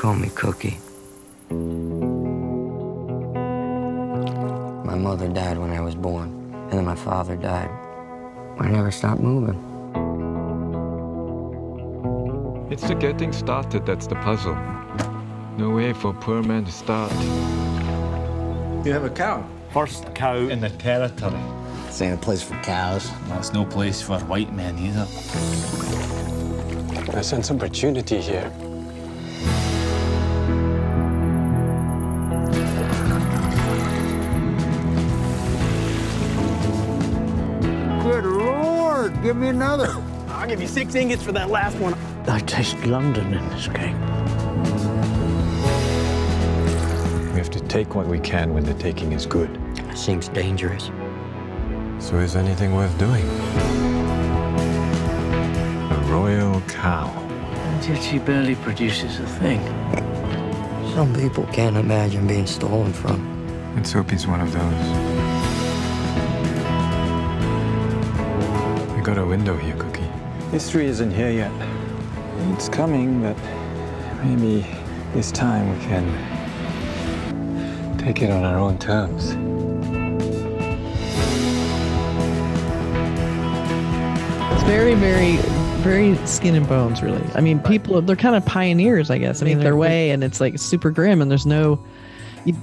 call me Cookie. My mother died when I was born, and then my father died. I never stopped moving. It's the getting started that's the puzzle. No way for a poor man to start. You have a cow. First cow in the territory. This ain't a place for cows. Well, it's no place for white men either. I sense opportunity here. Good Lord, give me another. I'll give you 6 ingots for that last one. I taste London in this cake. We have to take what we can when the taking is good. Seems dangerous. So is anything worth doing? A royal cow. And yet she barely produces a thing. Some people can't imagine being stolen from. And Soapy's one of those. We got a window here, Cookie. History isn't here yet. It's coming, but maybe this time we can take it on our own terms. It's very, very, very skin and bones, really. I mean, people, they're kind of pioneers, I guess. I mean, their way, and it's like super grim, and there's no,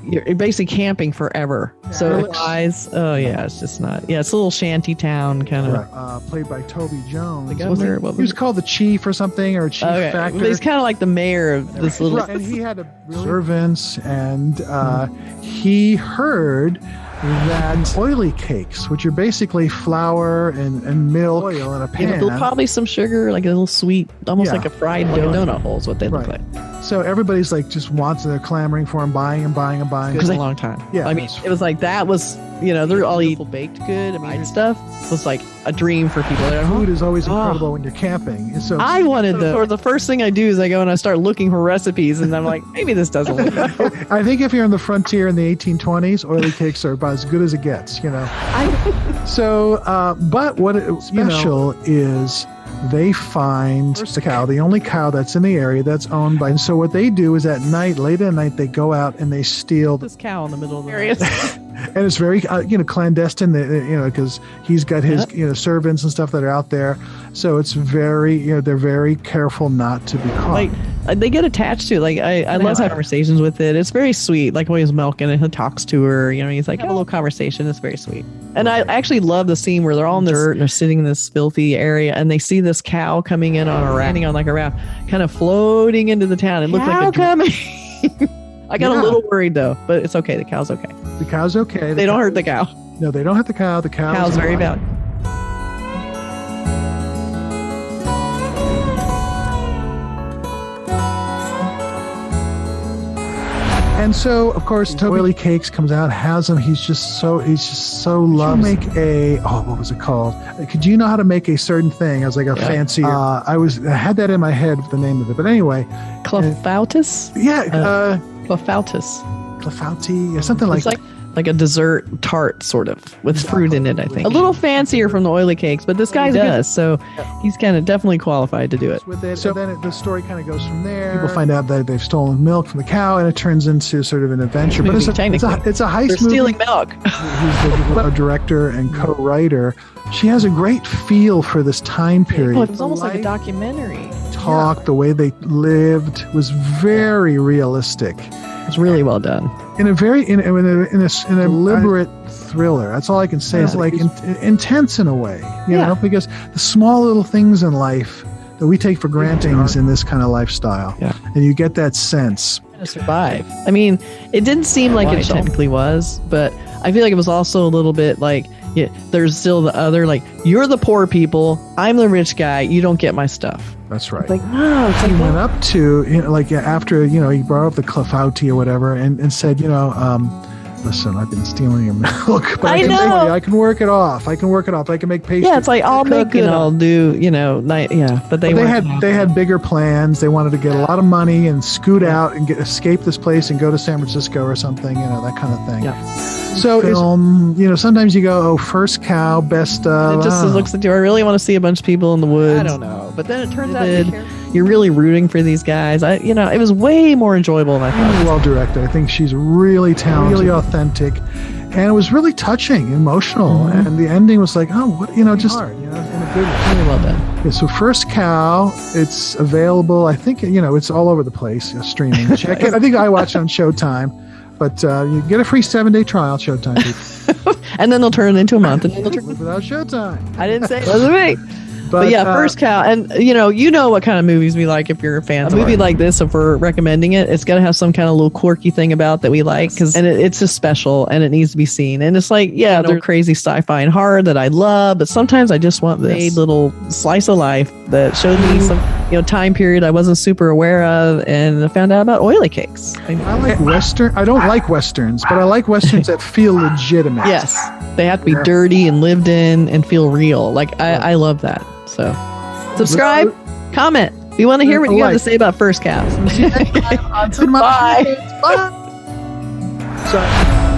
you're basically camping forever. Yeah. So guys, oh yeah, it's just not. Yeah, it's a little shanty town kind of. Right. Played by Toby Jones. The governor, he was called the chief or something, or chief factor. But he's kind of like the mayor of this little. Right. And he had servants, and he heard that oily cakes, which are basically flour and milk, oil in a pan. Yeah, probably some sugar, like a little sweet, almost like a fried donut hole is what they look like. So everybody's like just wants, they're clamoring for them, buying and buying and buying. It was a long time. Yeah. I mean, it was like that was, they're all eat baked good. I mean, stuff was like a dream for people. Food is always incredible when you're camping. And so I wanted the first thing I do is I go and I start looking for recipes, and I'm like, maybe this doesn't look good. I think if you're in the frontier in the 1820s, oily cakes are about as good as it gets, So, but what is special is they find the cow, the only cow that's in the area that's owned by. And so what they do is at night, late at night, they go out and they steal this cow in the middle of the area. And it's very, clandestine, because he's got his, servants and stuff that are out there. So it's very, they're very careful not to be caught. Like, they get attached to it. Like, I love conversations with it. It's very sweet. Like when he's milking and he talks to her, he's like, have a little conversation. It's very sweet. And I actually love the scene where they're all in the dirt and they're sitting in this filthy area and they see this cow coming in on a raft, standing on like a raft, kind of floating into the town. It looked like a coming. I got a little worried though, but it's okay. The cow's okay. The cow's okay. They don't hurt the cow. No, they don't hurt the cow. The cow's very valuable. And so, of course, Oily Cakes comes out, has them. He's just so loves. Make what was it called? Could you know how to make a certain thing as like a fancy? I had that in my head, the name of it. But anyway, Clefautus. Clefautus. Clefauti, or something like that. Like a dessert tart, sort of, with fruit in it, I think. A little fancier from the Oily Cakes, but this guy does, so he's kind of definitely qualified to do it. So then the story kind of goes from there. People find out that they've stolen milk from the cow, and it turns into sort of an adventure. But it's a heist movie. They're stealing milk. Who's the director and co-writer. She has a great feel for this time period. It was almost like a documentary. The way they lived was very realistic. It's really well done. In a very in a deliberate thriller. That's all I can say. It's like intense in a way, because the small little things in life that we take for granted in this kind of lifestyle, and you get that sense. To survive. I mean, it didn't seem like it technically was, but I feel like it was also a little bit like, there's still the other, like, you're the poor people, I'm the rich guy, you don't get my stuff. That's right. It's like, no. He went up to, after, he brought up the Clefauti or whatever and said, listen, I've been stealing your milk, but I can work it off. I can make pastry. Yeah, it's like, I'll make it, I'll do, but they had bigger plans. They wanted to get a lot of money and scoot out and escape this place and go to San Francisco or something, that kind of thing. Yeah. So sometimes you go, first cow, best of. It just looks like, do I really want to see a bunch of people in the woods? I don't know. But then it turns out you're really rooting for these guys. It was way more enjoyable than I thought. Really well directed. I think she's really talented, really authentic, and it was really touching, emotional. And the ending was like, oh, what, just hard, in a good way. Really well done. Yeah, so First Cow, it's available. I think it's all over the place streaming. Check it. I think I watch it on Showtime, but you get a free 7-day trial. Showtime, and then they'll turn it into a month, and then they'll turn without Showtime. I didn't say it wasn't me. But yeah, First Cow, and you know what kind of movies we like if you're a fan. A movie like this, if we're recommending it, it's got to have some kind of little quirky thing about that we like, and it's just special, and it needs to be seen. And it's like, yeah, they're crazy sci-fi and horror that I love, but sometimes I just want this little slice of life that showed me some time period I wasn't super aware of, and I found out about oily cakes. I like Western. I don't like Westerns, but I like Westerns that feel legitimate. Yes, they have to be dirty and lived in and feel real. Like I love that. So, subscribe, comment. We want to hear what you have to say about First Cow. Bye. Bye. Sorry.